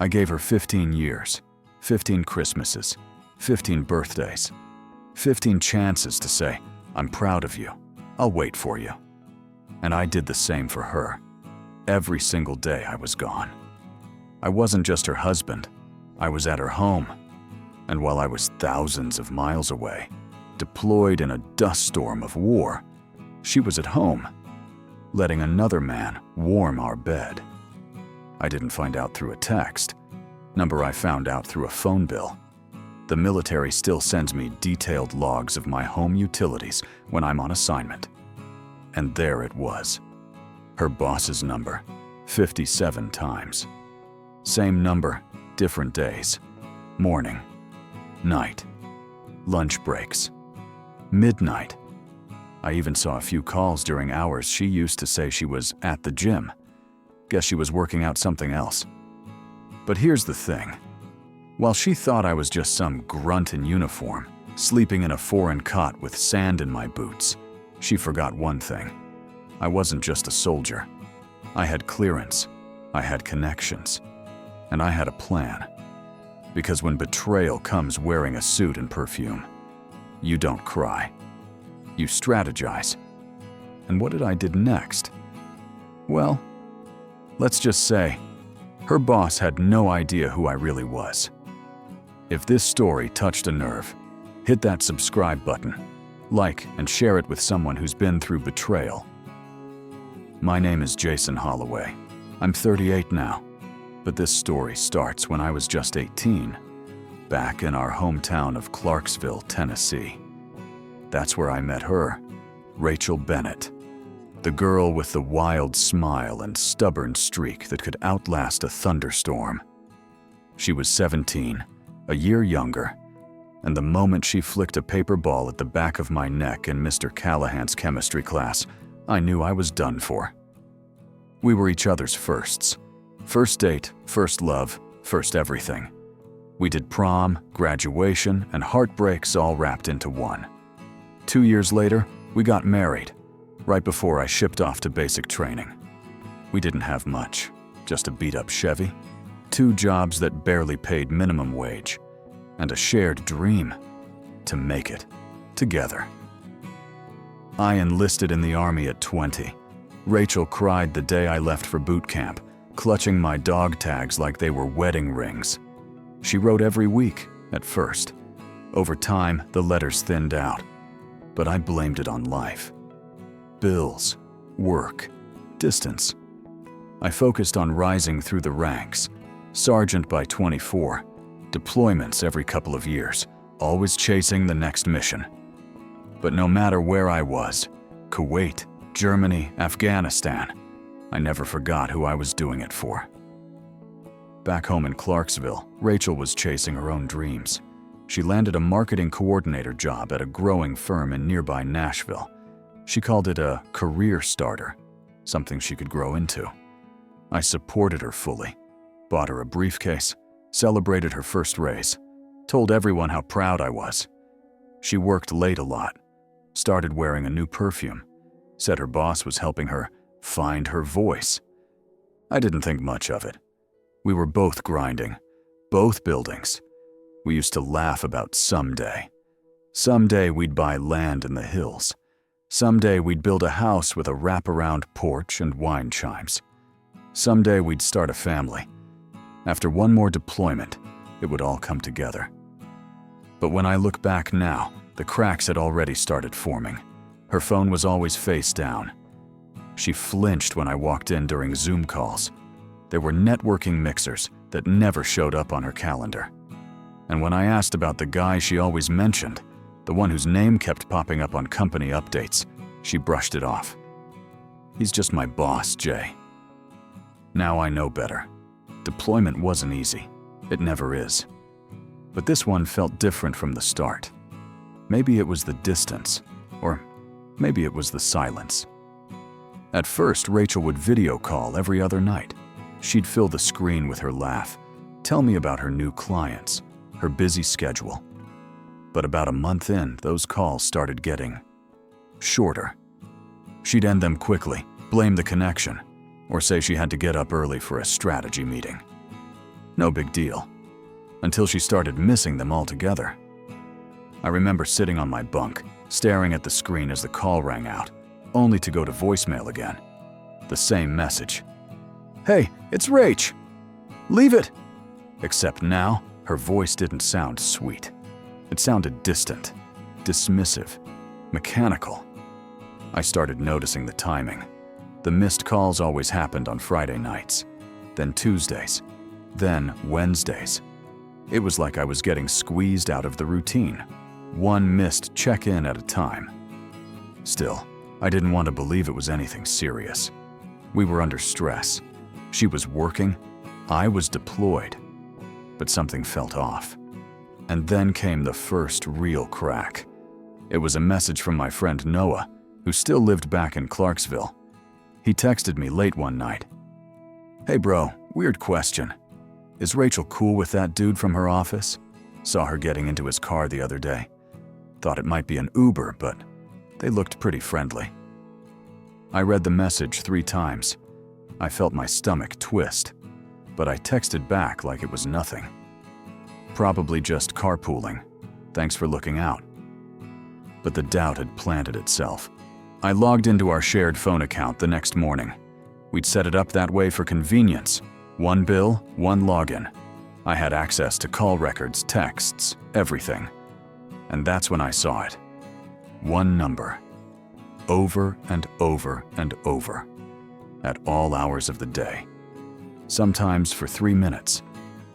I gave her 15 years, 15 Christmases, 15 birthdays, 15 chances to say, "I'm proud of you. I'll wait for you." And I did the same for her. Every single day I was gone. I wasn't just her husband. I was at her home. And while I was thousands of miles away, deployed in a dust storm of war, she was at home, letting another man warm our bed. I didn't find out through a text. Number I found out through a phone bill. The military still sends me detailed logs of my home utilities when I'm on assignment. And there it was. Her boss's number, 57 times. Same number, different days. Morning, night, lunch breaks, midnight. I even saw a few calls during hours she used to say she was at the gym. Guess she was working out something else. But here's the thing. While she thought I was just some grunt in uniform, sleeping in a foreign cot with sand in my boots, she forgot one thing. I wasn't just a soldier. I had clearance, I had connections, and I had a plan. Because when betrayal comes wearing a suit and perfume, you don't cry. You strategize. And what did I do next? Well, let's just say, her boss had no idea who I really was. If this story touched a nerve, hit that subscribe button, like and share it with someone who's been through betrayal. My name is Jason Holloway. I'm 38 now, but this story starts when I was just 18, back in our hometown of Clarksville, Tennessee. That's where I met her, Rachel Bennett, the girl with the wild smile and stubborn streak that could outlast a thunderstorm. She was 17, a year younger, and the moment she flicked a paper ball at the back of my neck in Mr. Callahan's chemistry class, I knew I was done for. We were each other's firsts. First date, first love, first everything. We did prom, graduation, and heartbreaks all wrapped into one. 2 years later, we got married, right before I shipped off to basic training. We didn't have much, just a beat-up Chevy, 2 jobs that barely paid minimum wage, and a shared dream to make it together. I enlisted in the Army at 20. Rachel cried the day I left for boot camp, clutching my dog tags like they were wedding rings. She wrote every week, at first. Over time, the letters thinned out, but I blamed it on life. Bills, work, distance. I focused on rising through the ranks, sergeant by 24, deployments every couple of years, always chasing the next mission. But no matter where I was, Kuwait, Germany, Afghanistan, I never forgot who I was doing it for. Back home in Clarksville, Rachel was chasing her own dreams. She landed a marketing coordinator job at a growing firm in nearby Nashville. She called it a career starter, something she could grow into. I supported her fully, bought her a briefcase, celebrated her first raise, told everyone how proud I was. She worked late a lot, started wearing a new perfume, said her boss was helping her find her voice. I didn't think much of it. We were both grinding, both buildings. We used to laugh about someday. Someday we'd buy land in the hills. Someday we'd build a house with a wraparound porch and wine chimes. Someday we'd start a family. After one more deployment, it would all come together. But when I look back now, the cracks had already started forming. Her phone was always face down. She flinched when I walked in during Zoom calls. There were networking mixers that never showed up on her calendar. And when I asked about the guy she always mentioned, the one whose name kept popping up on company updates, she brushed it off. He's just my boss, Jay. Now I know better. Deployment wasn't easy. It never is. But this one felt different from the start. Maybe it was the distance, or maybe it was the silence. At first, Rachel would video call every other night. She'd fill the screen with her laugh, tell me about her new clients, her busy schedule. But about a month in, those calls started getting shorter. She'd end them quickly, blame the connection, or say she had to get up early for a strategy meeting. No big deal. Until she started missing them altogether. I remember sitting on my bunk, staring at the screen as the call rang out, only to go to voicemail again. The same message. "Hey, it's Rach. Leave it." Except now, her voice didn't sound sweet. It sounded distant, dismissive, mechanical. I started noticing the timing. The missed calls always happened on Friday nights, then Tuesdays, then Wednesdays. It was like I was getting squeezed out of the routine, one missed check-in at a time. Still, I didn't want to believe it was anything serious. We were under stress. She was working, I was deployed. But something felt off. And then came the first real crack. It was a message from my friend Noah, who still lived back in Clarksville. He texted me late one night. "Hey bro, weird question. Is Rachel cool with that dude from her office? Saw her getting into his car the other day. Thought it might be an Uber, but they looked pretty friendly." I read the message 3 times. I felt my stomach twist, but I texted back like it was nothing. "Probably just carpooling. Thanks for looking out." But the doubt had planted itself. I logged into our shared phone account the next morning. We'd set it up that way for convenience. 1 bill, 1 login. I had access to call records, texts, everything. And that's when I saw it. 1 number. Over and over and over. At all hours of the day. Sometimes for 3 minutes.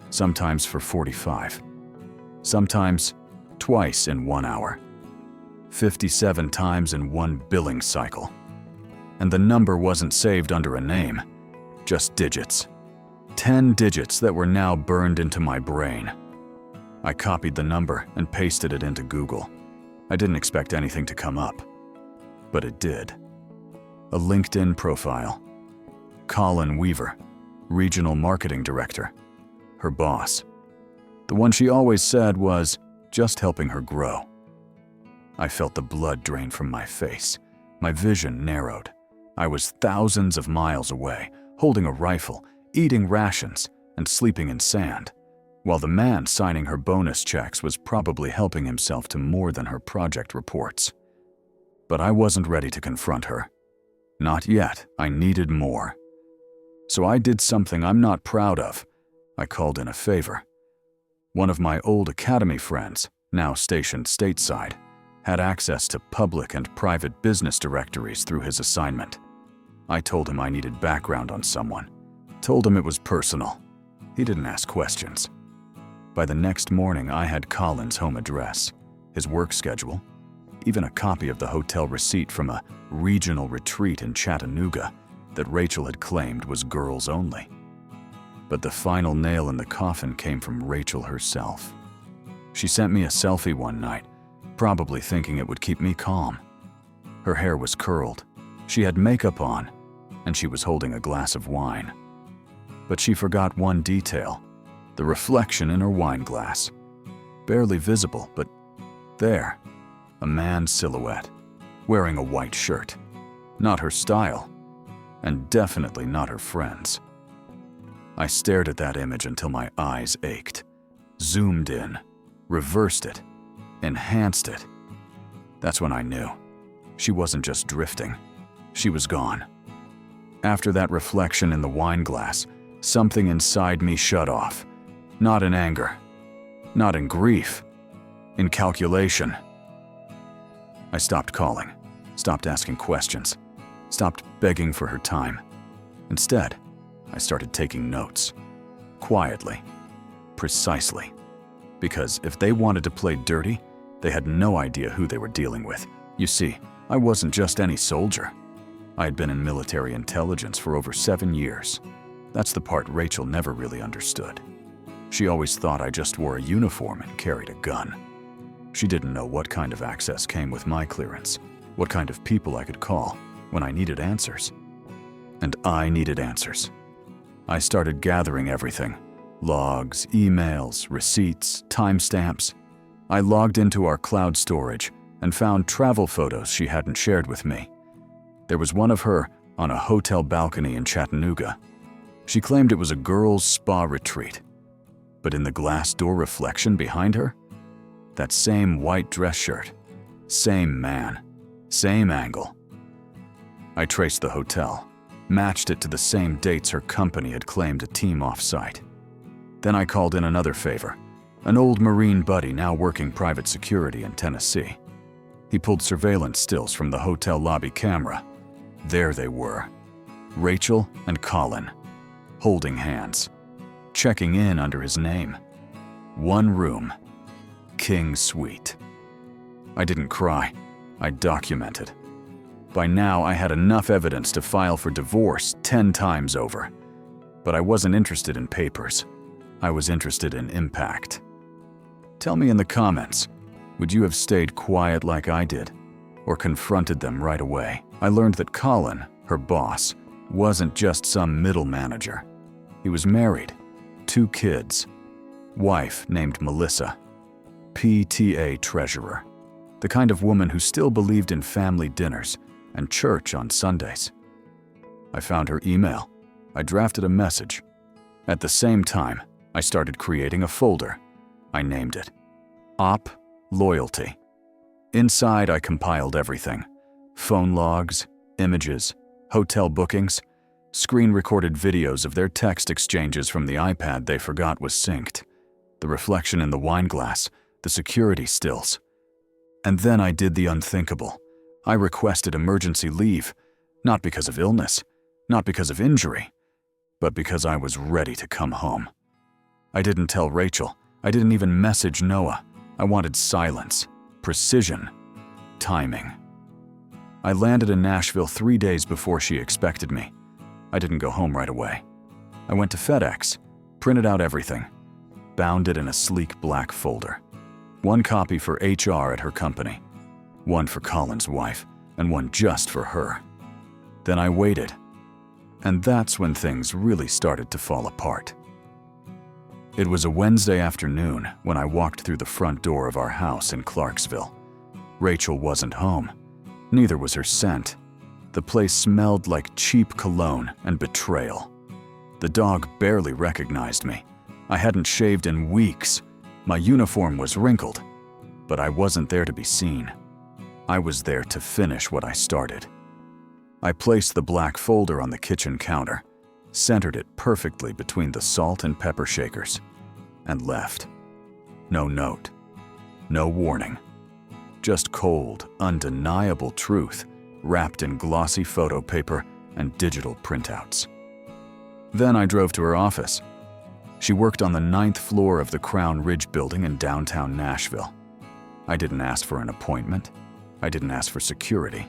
Sometimes for 45. Sometimes twice in 1 hour. 57 times in 1 billing cycle. And the number wasn't saved under a name, just digits. 10 digits that were now burned into my brain. I copied the number and pasted it into Google. I didn't expect anything to come up, but it did. A LinkedIn profile. Colin Weaver, Regional Marketing Director. Her boss. The one she always said was just helping her grow. I felt the blood drain from my face. My vision narrowed. I was thousands of miles away, holding a rifle, eating rations, and sleeping in sand, while the man signing her bonus checks was probably helping himself to more than her project reports. But I wasn't ready to confront her. Not yet. I needed more. So I did something I'm not proud of. I called in a favor. One of my old academy friends, now stationed stateside, had access to public and private business directories through his assignment. I told him I needed background on someone. Told him it was personal. He didn't ask questions. By the next morning, I had Colin's home address, his work schedule, even a copy of the hotel receipt from a regional retreat in Chattanooga that Rachel had claimed was girls only. But the final nail in the coffin came from Rachel herself. She sent me a selfie one night, probably thinking it would keep me calm. Her hair was curled, she had makeup on, and she was holding a glass of wine. But she forgot one detail, the reflection in her wine glass. Barely visible, but there, a man's silhouette, wearing a white shirt. Not her style, and definitely not her friend's. I stared at that image until my eyes ached, zoomed in, reversed it, enhanced it. That's when I knew. She wasn't just drifting. She was gone. After that reflection in the wine glass, something inside me shut off. Not in anger. Not in grief. In calculation. I stopped calling. Stopped asking questions. Stopped begging for her time. Instead, I started taking notes. Quietly. Precisely. Because if they wanted to play dirty, they had no idea who they were dealing with. You see, I wasn't just any soldier. I had been in military intelligence for over 7 years. That's the part Rachel never really understood. She always thought I just wore a uniform and carried a gun. She didn't know what kind of access came with my clearance, what kind of people I could call when I needed answers. And I needed answers. I started gathering everything. Logs, emails, receipts, timestamps. I logged into our cloud storage and found travel photos she hadn't shared with me. There was one of her on a hotel balcony in Chattanooga. She claimed it was a girls' spa retreat, But in the glass door reflection behind her, that same white dress shirt, same man, same angle. I traced the hotel, matched it to the same dates her company had claimed a team off-site. Then I called in another favor, an old Marine buddy now working private security in Tennessee. He pulled surveillance stills from the hotel lobby camera. There they were, Rachel and Colin, holding hands, checking in under his name. One room, King Suite. I didn't cry, I documented. By now, I had enough evidence to file for divorce 10 times over. But I wasn't interested in papers. I was interested in impact. Tell me in the comments, would you have stayed quiet like I did, or confronted them right away? I learned that Colin, her boss, wasn't just some middle manager. He was married, 2 kids, wife named Melissa, PTA treasurer, the kind of woman who still believed in family dinners and church on Sundays. I found her email. I drafted a message. At the same time, I started creating a folder. I named it Op Loyalty. Inside, I compiled everything: phone logs, images, hotel bookings, screen-recorded videos of their text exchanges from the iPad they forgot was synced, the reflection in the wine glass, the security stills. And then I did the unthinkable. I requested emergency leave, not because of illness, not because of injury, but because I was ready to come home. I didn't tell Rachel. I didn't even message Noah. I wanted silence, precision, timing. I landed in Nashville 3 days before she expected me. I didn't go home right away. I went to FedEx, printed out everything, bound it in a sleek black folder. 1 copy for HR at her company, 1 for Colin's wife, and 1 just for her. Then I waited, and that's when things really started to fall apart. It was a Wednesday afternoon when I walked through the front door of our house in Clarksville. Rachel wasn't home. Neither was her scent. The place smelled like cheap cologne and betrayal. The dog barely recognized me. I hadn't shaved in weeks. My uniform was wrinkled, but I wasn't there to be seen. I was there to finish what I started. I placed the black folder on the kitchen counter, centered it perfectly between the salt and pepper shakers, and left. No note, no warning, just cold, undeniable truth wrapped in glossy photo paper and digital printouts. Then I drove to her office. She worked on the 9th floor of the Crown Ridge building in downtown Nashville. I didn't ask for an appointment. I didn't ask for security.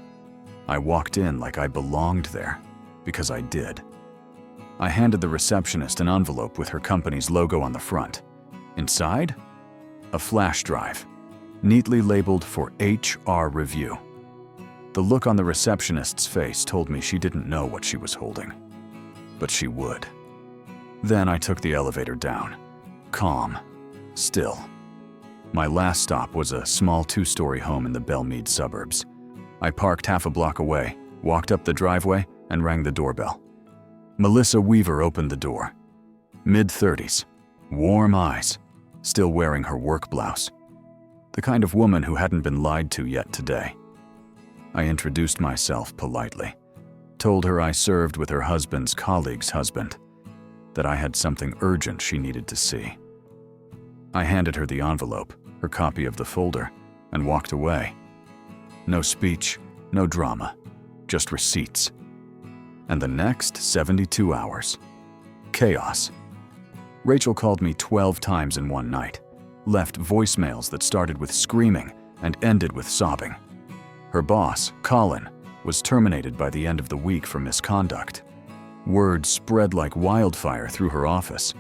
I walked in like I belonged there, because I did. I handed the receptionist an envelope with her company's logo on the front. Inside, a flash drive, neatly labeled for HR review. The look on the receptionist's face told me she didn't know what she was holding, but she would. Then I took the elevator down, calm, still. My last stop was a small 2-story home in the Belmead suburbs. I parked half a block away, walked up the driveway, and rang the doorbell. Melissa Weaver opened the door. Mid-30s, warm eyes, still wearing her work blouse. The kind of woman who hadn't been lied to yet today. I introduced myself politely, told her I served with her husband's colleague's husband, that I had something urgent she needed to see. I handed her the envelope, her copy of the folder, and walked away. No speech, no drama, just receipts. And the next 72 hours, chaos. Rachel called me 12 times in one night, left voicemails that started with screaming and ended with sobbing. Her boss, Colin, was terminated by the end of the week for misconduct. Word spread like wildfire through her office.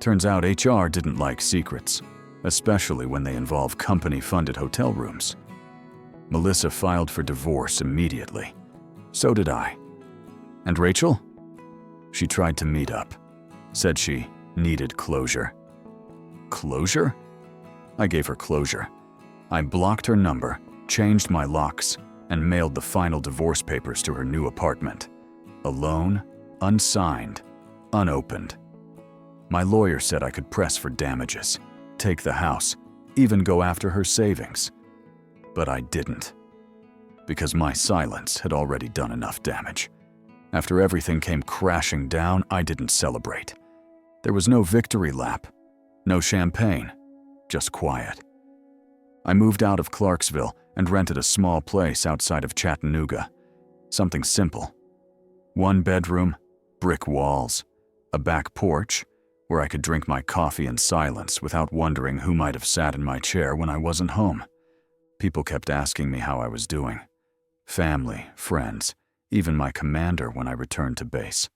Turns out HR didn't like secrets, especially when they involve company-funded hotel rooms. Melissa filed for divorce immediately. So did I. And Rachel? She tried to meet up. Said she needed closure. Closure? I gave her closure. I blocked her number, changed my locks, and mailed the final divorce papers to her new apartment. Alone, unsigned, unopened. My lawyer said I could press for damages, take the house, even go after her savings. But I didn't, because my silence had already done enough damage. After everything came crashing down, I didn't celebrate. There was no victory lap, no champagne, just quiet. I moved out of Clarksville and rented a small place outside of Chattanooga. Something simple. 1 bedroom, brick walls, a back porch where I could drink my coffee in silence without wondering who might have sat in my chair when I wasn't home. People kept asking me how I was doing. Family, friends, even my commander when I returned to base.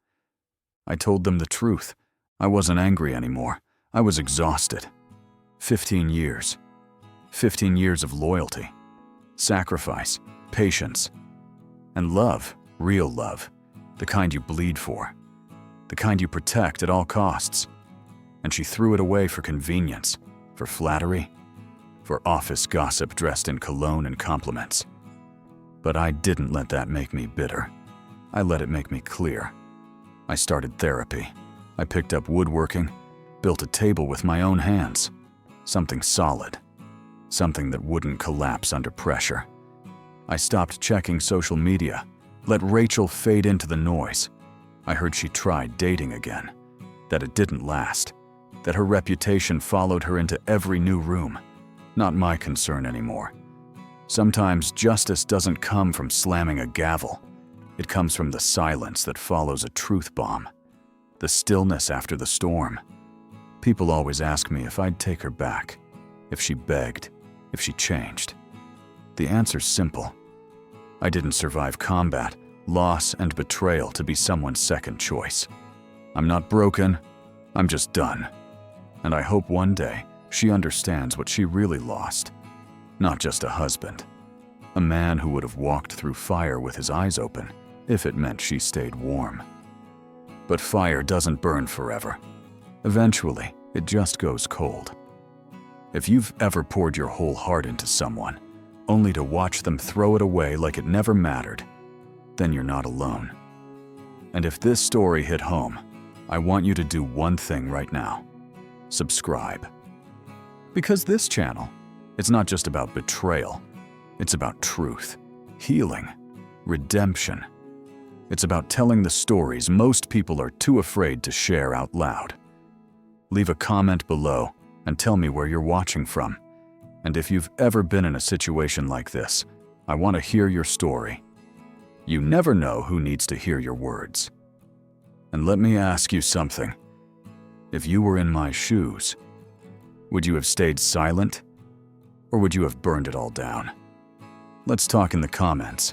I told them the truth. I wasn't angry anymore. I was exhausted. 15 years. 15 years of loyalty, sacrifice, patience, and love, real love, the kind you bleed for, the kind you protect at all costs. And she threw it away for convenience, for flattery, for office gossip dressed in cologne and compliments. But I didn't let that make me bitter. I let it make me clear. I started therapy. I picked up woodworking, built a table with my own hands, something solid, something that wouldn't collapse under pressure. I stopped checking social media, let Rachel fade into the noise. I heard she tried dating again, that it didn't last, that her reputation followed her into every new room. Not my concern anymore. Sometimes justice doesn't come from slamming a gavel. It comes from the silence that follows a truth bomb, the stillness after the storm. People always ask me if I'd take her back, if she begged, if she changed. The answer's simple. I didn't survive combat, loss, and betrayal to be someone's second choice. I'm not broken, I'm just done. And I hope one day she understands what she really lost. Not just a husband. A man who would have walked through fire with his eyes open if it meant she stayed warm. But fire doesn't burn forever. Eventually, it just goes cold. If you've ever poured your whole heart into someone, only to watch them throw it away like it never mattered, then you're not alone. And if this story hit home, I want you to do one thing right now. Subscribe. Because this channel, it's not just about betrayal. It's about truth, healing, redemption. It's about telling the stories most people are too afraid to share out loud. Leave a comment below and tell me where you're watching from. And if you've ever been in a situation like this, I want to hear your story. You never know who needs to hear your words. And let me ask you something. If you were in my shoes, would you have stayed silent? Or would you have burned it all down? Let's talk in the comments.